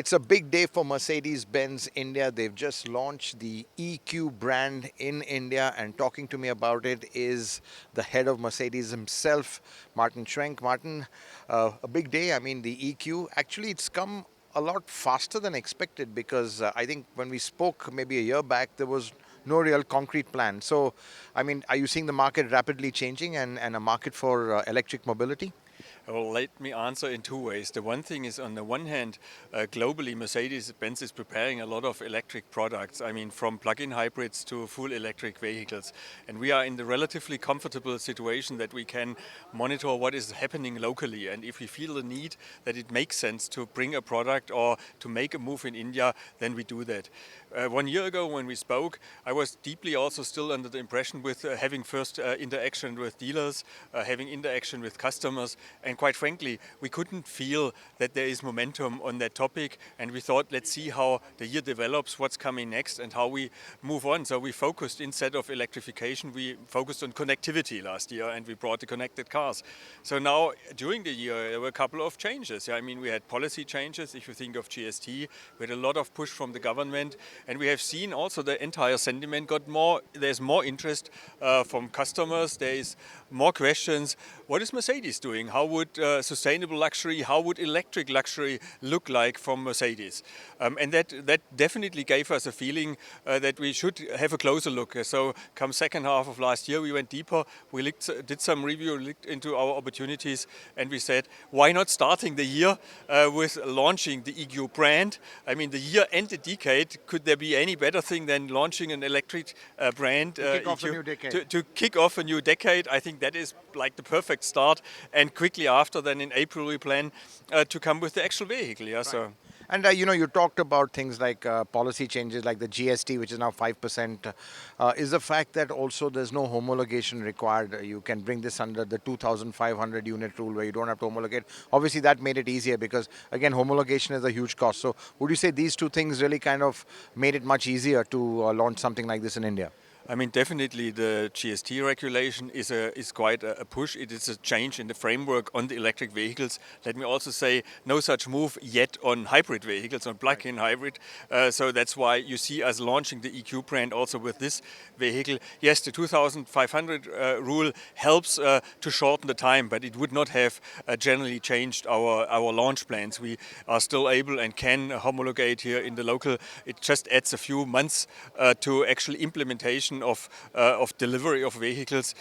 It's a big day for Mercedes-Benz India. They've just launched the EQ brand in India, and talking to me about it is the head of Mercedes himself, Martin Schwenk. Martin, a big day. I mean, the EQ, actually, it's come a lot faster than expected because I think when we spoke maybe a year back, there was no real concrete plan. So, I mean, are you seeing the market rapidly changing and a market for electric mobility? Well, let me answer in two ways. The one thing is, on the one hand, globally, Mercedes-Benz is preparing a lot of electric products. I mean, from plug-in hybrids to full electric vehicles. And we are in the relatively comfortable situation that we can monitor what is happening locally. And if we feel the need that it makes sense to bring a product or to make a move in India, then we do that. 1 year ago when we spoke, I was deeply also still under the impression with having first interaction with dealers, having interaction with customers, and quite frankly, we couldn't feel that there is momentum on that topic, and we thought, let's see how the year develops, what's coming next, and how we move on. So we focused, instead of electrification, we focused on connectivity last year, and we brought the connected cars. So now, during the year, there were a couple of changes. I mean, we had policy changes. If you think of GST, we had a lot of push from the government, and we have seen also the entire sentiment got more. There's more interest from customers. There is more questions. What is Mercedes doing? How would sustainable luxury, how would electric luxury look like from Mercedes? And that definitely gave us a feeling that we should have a closer look. So come second half of last year, we went deeper. We did some review, looked into our opportunities, and we said, why not starting the year with launching the EQ brand? I mean, the year and the decade, could there be any better thing than launching an electric brand To kick off a new decade. to kick off a new decade? I think that is like the perfect start. And quickly after, then in April, we plan to come with the actual vehicle. Yeah, so. And you talked about things like policy changes, like the GST, which is now 5%. Is the fact that also there's no homologation required? You can bring this under the 2,500 unit rule, where you don't have to homologate. Obviously, that made it easier because, again, homologation is a huge cost. So, would you say these two things really kind of made it much easier to launch something like this in India? I mean, definitely the GST regulation is quite a push. It is a change in the framework on the electric vehicles. Let me also say, no such move yet on hybrid vehicles, on plug-in hybrid. So that's why you see us launching the EQ brand also with this vehicle. Yes, the 2,500 rule helps to shorten the time, but it would not have generally changed our launch plans. We are still able and can homologate here in the local. It just adds a few months to actual implementation of delivery of vehicles.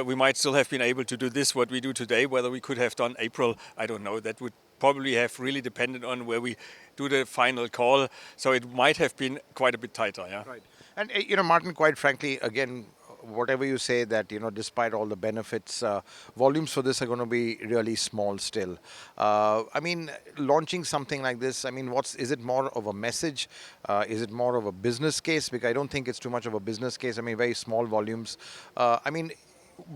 We might still have been able to do this, what we do today. Whether we could have done April, I don't know. That would probably have really depended on where we do the final call. So it might have been quite a bit tighter. Yeah. Right. And, Martin, quite frankly, again, whatever you say, that, despite all the benefits, volumes for this are going to be really small still. I mean, launching something like this, I mean, is it more of a message? Is it more of a business case? Because I don't think it's too much of a business case. I mean, very small volumes. I mean,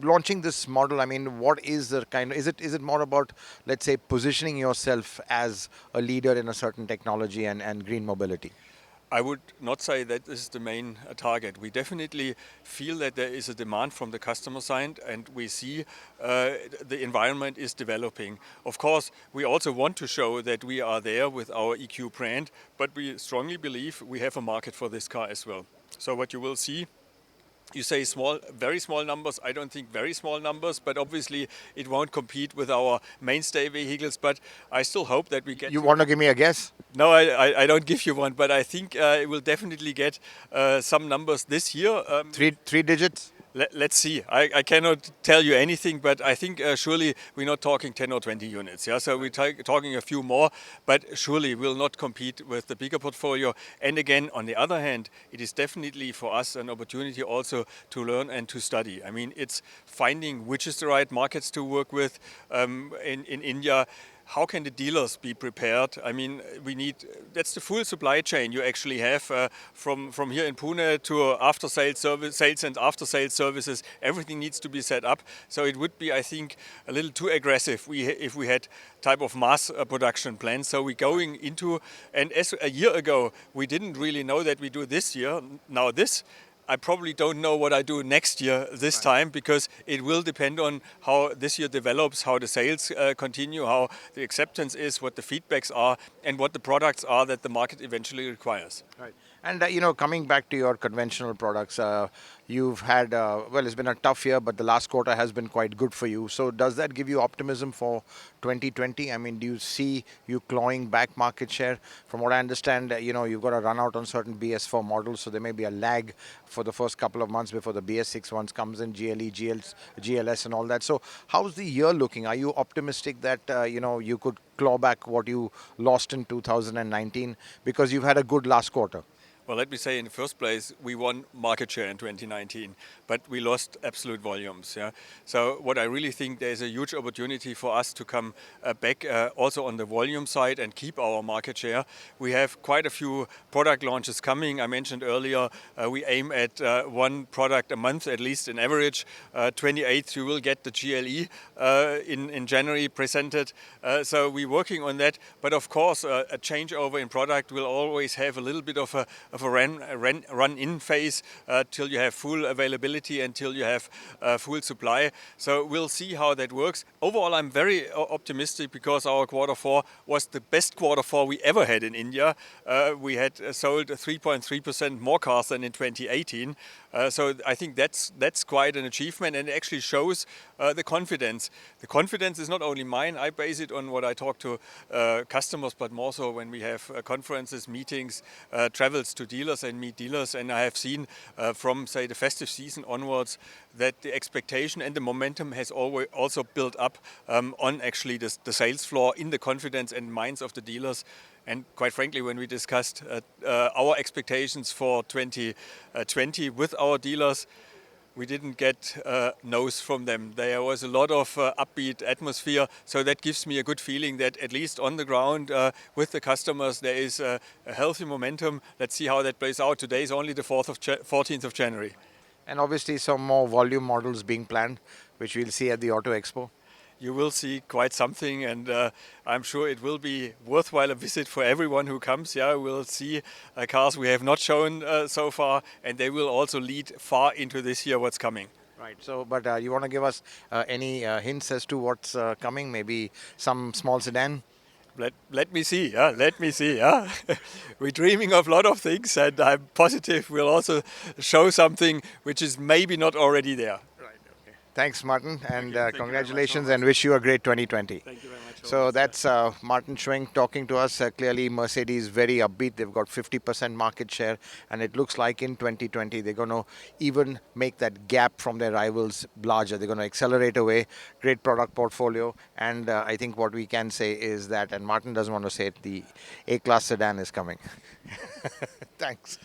launching this model, I mean, what is the kind of, is it more about, let's say, positioning yourself as a leader in a certain technology and green mobility? I would not say that this is the main target. We definitely feel that there is a demand from the customer side, and we see the environment is developing. Of course, we also want to show that we are there with our EQ brand, but we strongly believe we have a market for this car as well. So what you will see, you say small, very small numbers. I don't think very small numbers, but obviously it won't compete with our mainstay vehicles. But I still hope that we get. You want to give me a guess? No, I don't give you one, but I think it will definitely get some numbers this year. Three digits? Let's see. I cannot tell you anything, but I think surely we're not talking 10 or 20 units. Yeah, so we're talking a few more, but surely we'll not compete with the bigger portfolio. And again, on the other hand, it is definitely for us an opportunity also to learn and to study. I mean, it's finding which is the right markets to work with in India. How can the dealers be prepared? I mean, that's the full supply chain you actually have from here in Pune to after-sales service, sales and after-sales services. Everything needs to be set up. So it would be, I think, a little too aggressive if we had type of mass production plans. So we're going into, and as a year ago, we didn't really know that we do this year, now this. I probably don't know what I do next year this time, because it will depend on how this year develops, how the sales continue, how the acceptance is, what the feedbacks are, and what the products are that the market eventually requires. Right. And coming back to your conventional products, you've had well, it's been a tough year, but the last quarter has been quite good for you. So does that give you optimism for 2020? I mean, do you see you clawing back market share? From what I understand, you've got to run out on certain BS4 models, so there may be a lag for the first couple of months before the BS6 ones comes in, GLE, GLS, and all that. So how's the year looking? Are you optimistic that you could claw back what you lost in 2019, because you've had a good last quarter? Well, let me say in the first place, we won market share in 2019, but we lost absolute volumes. Yeah. So what I really think, there's a huge opportunity for us to come back also on the volume side and keep our market share. We have quite a few product launches coming. I mentioned earlier, we aim at one product a month, at least in average. 28th, you will get the GLE in January presented. So we're working on that. But of course, a changeover in product will always have a little bit of a run-in phase till you have full availability, until you have full supply. So we'll see how that works. Overall, I'm very optimistic, because our quarter four was the best quarter four we ever had in India. We had sold 3.3% more cars than in 2018. So I think that's quite an achievement, and it actually shows the confidence. The confidence is not only mine. I base it on what I talk to customers, but more so when we have conferences, meetings, travels to dealers and meet dealers. And I have seen from, say, the festive season onwards, that the expectation and the momentum has always also built up on actually the sales floor, in the confidence and minds of the dealers. And quite frankly, when we discussed our expectations for 2020 with our dealers, we didn't get no's from them. There was a lot of upbeat atmosphere, so that gives me a good feeling that at least on the ground with the customers, there is a healthy momentum. Let's see how that plays out. Today is only the 14th of January. And obviously, some more volume models being planned, which we'll see at the Auto Expo. You will see quite something, and I'm sure it will be worthwhile a visit for everyone who comes. Yeah, we'll see cars we have not shown so far, and they will also lead far into this year what's coming. Right. So, but you want to give us any hints as to what's coming? Maybe some small sedan? Let me see. Yeah, let me see. Yeah, we're dreaming of a lot of things, and I'm positive we'll also show something which is maybe not already there. Thanks, Martin, and Thank you very much, congratulations, Thomas. and wish you a great 2020. Thank you very much. So that's Martin Schwenk talking to us. Clearly, Mercedes very upbeat. They've got 50% market share, and it looks like in 2020 they're going to even make that gap from their rivals larger. They're going to accelerate away. Great product portfolio, and I think what we can say is that, and Martin doesn't want to say it, the A-class sedan is coming. Thanks.